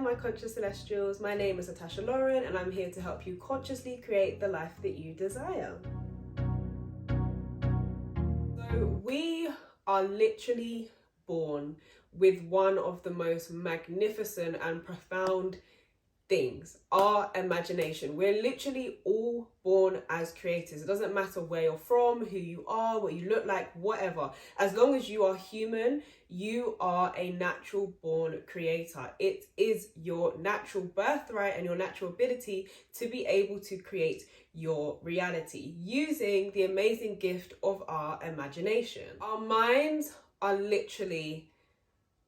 there, my conscious celestials. My name is Natasha Lauren, and I'm here to help you consciously create the life that you desire. So we are literally born with one of the most magnificent and profound things, our imagination. We're literally all born as creators. It doesn't matter where you're from, who you are, what you look like, whatever. As long as you are human, you are a natural born creator. It is your natural birthright and your natural ability to be able to create your reality using the amazing gift of our imagination. Our minds are literally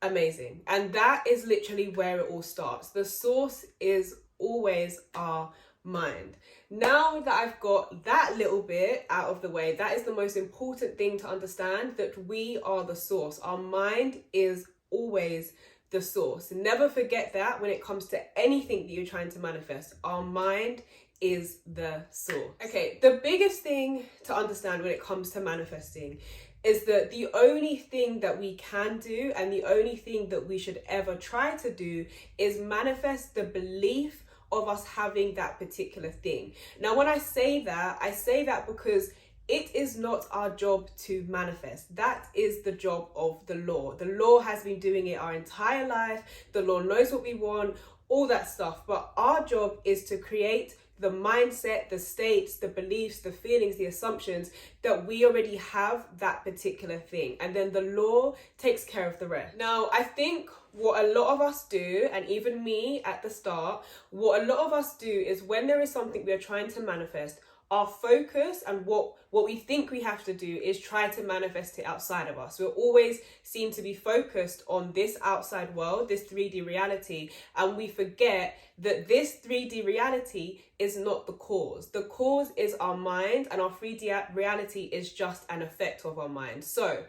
amazing, and that is literally where it all starts. The source is always our mind. Now that I've got that little bit out of the way, that is the most important thing to understand, that we are the source. Our mind is always the source. Never forget that when it comes to anything that you're trying to manifest. Our mind is the source. Okay, the biggest thing to understand when it comes to manifesting is that the only thing that we can do and the only thing that we should ever try to do is manifest the belief of us having that particular thing. Now, when I say that because it is not our job to manifest. That is the job of the law. The law has been doing it our entire life. The law knows what we want, all that stuff. But our job is to create the mindset, the states, the beliefs, the feelings, the assumptions that we already have that particular thing. And then the law takes care of the rest. Now, I think what a lot of us do, and even me at the start, what a lot of us do is when there is something we are trying to manifest, our focus and what we think we have to do is try to manifest it outside of us. We always seem to be focused on this outside world, this 3D reality, and we forget that this 3D reality is not the cause. The cause is our mind, and our 3D reality is just an effect of our mind. So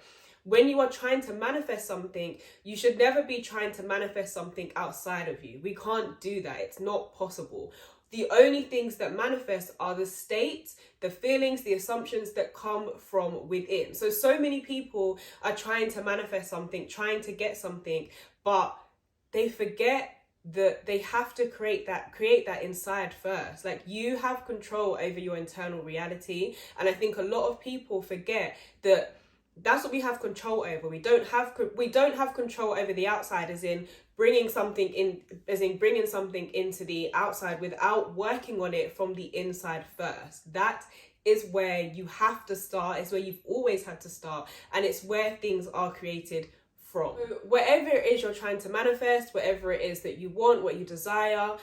when you are trying to manifest something, you should never be trying to manifest something outside of you. We can't do that. It's not possible. The only things that manifest are the states, the feelings, the assumptions that come from within. So many people are trying to manifest something, trying to get something, but they forget that they have to create that inside first. Like, you have control over your internal reality. And I think a lot of people forget that that's what we have control over. We don't have control over the outside, as in bringing something into the outside without working on it from the inside first. That is where you have to start. It's where you've always had to start, and it's where things are created from. So whatever it is you're trying to manifest, whatever it is that you want, what you desire,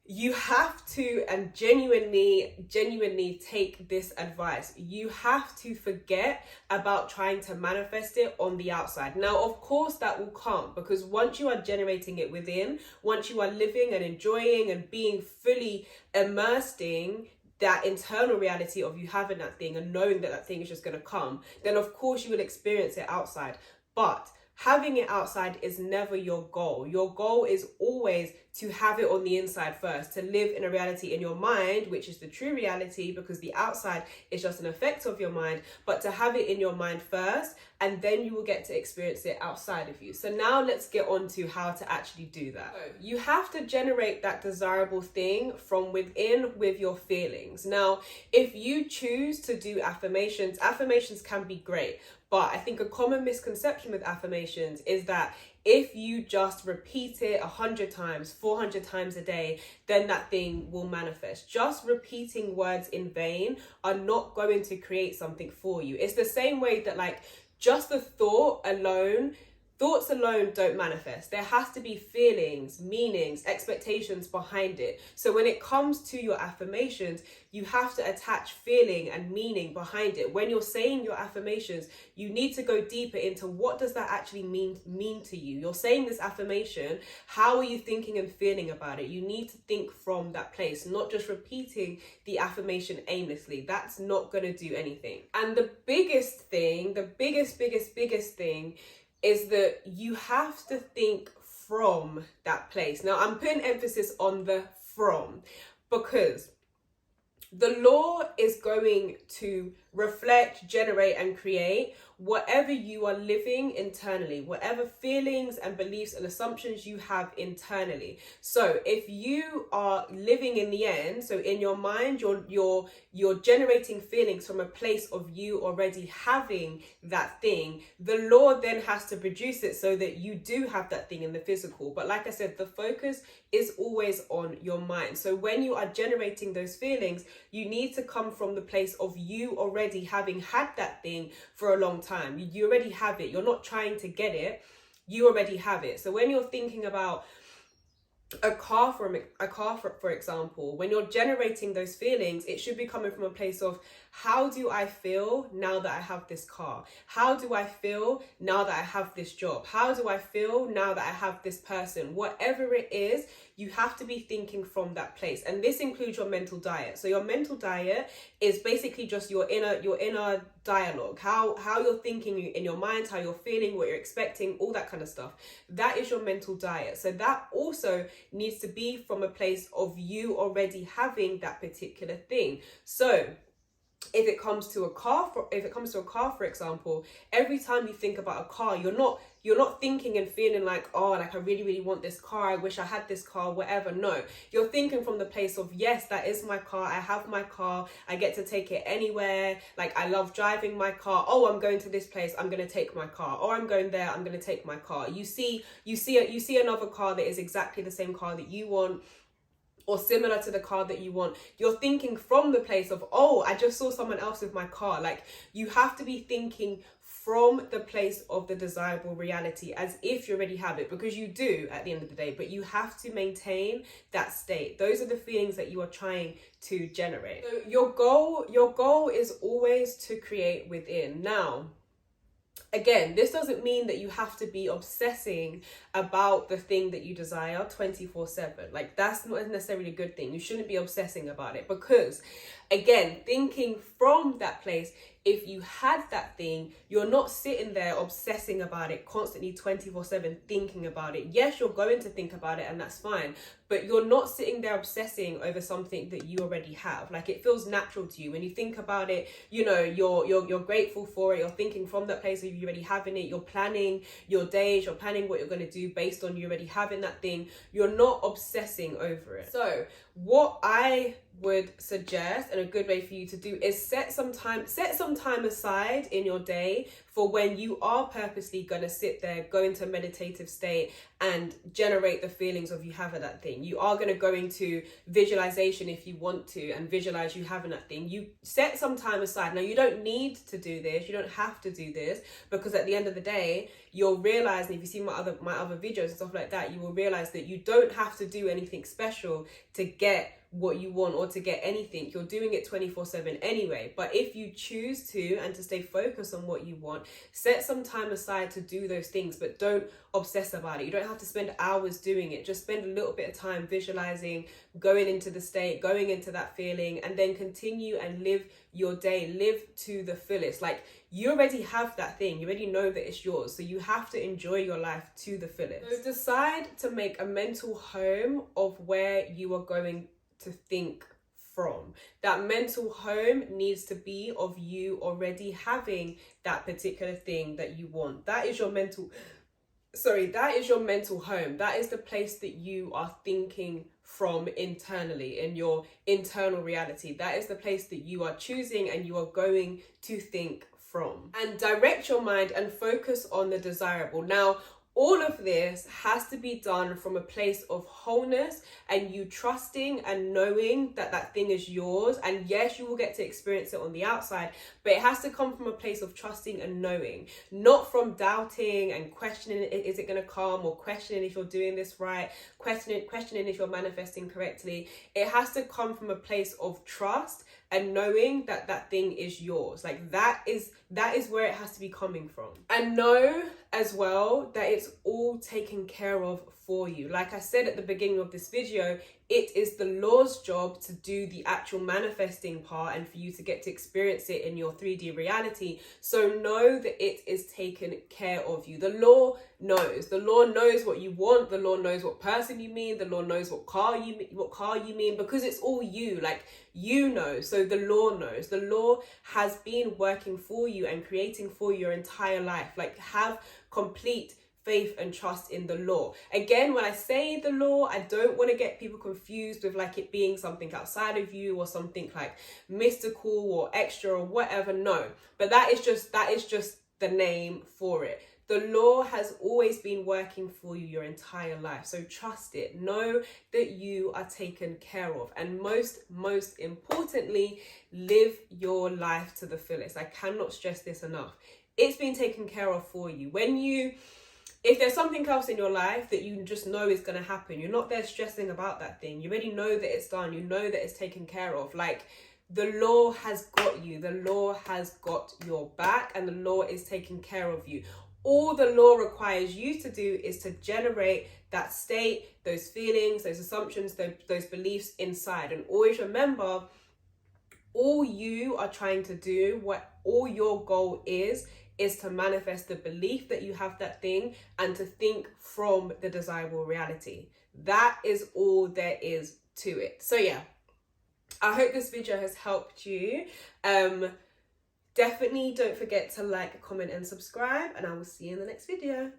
you have to, and genuinely take this advice. You have to forget about trying to manifest it on the outside. Now, of course, that will come, because once you are generating it within, once you are living and enjoying and being fully immersed in that internal reality of you having that thing and knowing that that thing is just going to come, then of course you will experience it outside. But having it outside is never your goal. Your goal is always to have it on the inside first, to live in a reality in your mind, which is the true reality, because the outside is just an effect of your mind, but to have it in your mind first, and then you will get to experience it outside of you. So now let's get on to how to actually do that. So you have to generate that desirable thing from within with your feelings. Now, if you choose to do affirmations can be great. But I think a common misconception with affirmations is that if you just repeat it 100 times, 400 times a day, then that thing will manifest. Just repeating words in vain are not going to create something for you. It's the same way that, like, just the thoughts alone don't manifest. There has to be feelings, meanings, expectations behind it. So when it comes to your affirmations, you have to attach feeling and meaning behind it. When you're saying your affirmations, you need to go deeper into what does that actually mean to you. You're saying this affirmation, how are you thinking and feeling about it? You need to think from that place, not just repeating the affirmation aimlessly. That's not going to do anything. And the biggest thing, the biggest thing is that you have to think from that place. Now, I'm putting emphasis on the from, because the law is going to reflect, generate, and create whatever you are living internally, whatever feelings and beliefs and assumptions you have internally. So if you are living in the end, so in your mind, you're generating feelings from a place of you already having that thing, the Lord then has to produce it so that you do have that thing in the physical. But like I said, the focus is always on your mind. So when you are generating those feelings, you need to come from the place of you already having had that thing for a long time. You already have it. You're not trying to get it. You already have it. So when you're thinking about a car, for example, when you're generating those feelings, it should be coming from a place of, how do I feel now that I have this car? How do I feel now that I have this job? How do I feel now that I have this person? Whatever it is, you have to be thinking from that place. And this includes your mental diet. So your mental diet is basically just your inner dialogue, how you're thinking in your mind, how you're feeling, what you're expecting, all that kind of stuff. That is your mental diet. So that also needs to be from a place of you already having that particular thing. So if it comes to a car, for example, every time you think about a car, you're not thinking and feeling like, oh, like I really, really want this car. I wish I had this car, whatever. No, you're thinking from the place of, yes, that is my car. I have my car. I get to take it anywhere. Like, I love driving my car. Oh, I'm going to this place. I'm going to take my car. Or I'm going there. I'm going to take my car. You see another car that is exactly the same car that you want, or similar to the car that you want. You're thinking from the place of, oh, I just saw someone else with my car. Like, you have to be thinking from the place of the desirable reality, as if you already have it, because you do at the end of the day, but you have to maintain that state. Those are the feelings that you are trying to generate. So your goal is always to create within. Now, again, this doesn't mean that you have to be obsessing about the thing that you desire 24/7. Like, that's not necessarily a good thing. You shouldn't be obsessing about it, because, again, thinking from that place, if you had that thing, you're not sitting there obsessing about it constantly 24/7 thinking about it. Yes, you're going to think about it, and that's fine, but you're not sitting there obsessing over something that you already have. Like, it feels natural to you when you think about it. You know, you're grateful for it. You're thinking from that place of you already having it. You're planning your days. You're planning what you're going to do based on you already having that thing. You're not obsessing over it. So what I would suggest, and a good way for you to do, is set some time aside in your day for when you are purposely going to sit there, go into a meditative state and generate the feelings of you having that thing. You are going to go into visualization if you want to, and visualize you having that thing. You set some time aside. Now, you don't need to do this. You don't have to do this, because at the end of the day, you'll realize, and if you see my other videos and stuff like that, you will realize that you don't have to do anything special to get what you want or to get anything. You're doing it 24/7 anyway. But if you choose to, and to stay focused on what you want, set some time aside to do those things, but don't obsess about it. You don't have to spend hours doing it. Just spend a little bit of time visualizing, going into the state, going into that feeling, and then continue and live your day. Live to the fullest. Like, you already have that thing. You already know that it's yours. So you have to enjoy your life to the fullest. So decide to make a mental home of where you are going to think from. That mental home needs to be of you already having that particular thing that you want. That is your mental home. That is the place that you are thinking from internally, in your internal reality. That is the place that you are choosing and you are going to think from. And direct your mind and focus on the desirable. Now, all of this has to be done from a place of wholeness and you trusting and knowing that that thing is yours. And yes, you will get to experience it on the outside, but it has to come from a place of trusting and knowing, not from doubting and questioning, is it going to come, or questioning if you're doing this right, questioning if you're manifesting correctly. It has to come from a place of trust and knowing that that thing is yours. Like, that is where it has to be coming from. And know as well that it's all taken care of for you. Like I said at the beginning of this video, it is the law's job to do the actual manifesting part and for you to get to experience it in your 3D reality. So know that it is taken care of you. The law knows. The law knows what you want. The law knows what person you mean. The law knows what car you mean, because it's all you. Like, you know. So the law knows. The law has been working for you and creating for your entire life. Like, have complete faith and trust in the law. Again, when I say the law, I don't want to get people confused with like it being something outside of you or something like mystical or extra or whatever. No, but that is just the name for it. The law has always been working for you your entire life. So trust it. Know that you are taken care of. And most importantly, live your life to the fullest. I cannot stress this enough. It's been taken care of for you. If there's something else in your life that you just know is going to happen, you're not there stressing about that thing. You already know that it's done. You know that it's taken care of. Like, the law has got you. The law has got your back, and the law is taking care of you. All the law requires you to do is to generate that state, those feelings, those assumptions, those beliefs inside. And always remember, all you are trying to do, what all your goal is to manifest the belief that you have that thing and to think from the desirable reality. That is all there is to it. So yeah, I hope this video has helped you. Definitely don't forget to like, comment and subscribe, and I will see you in the next video.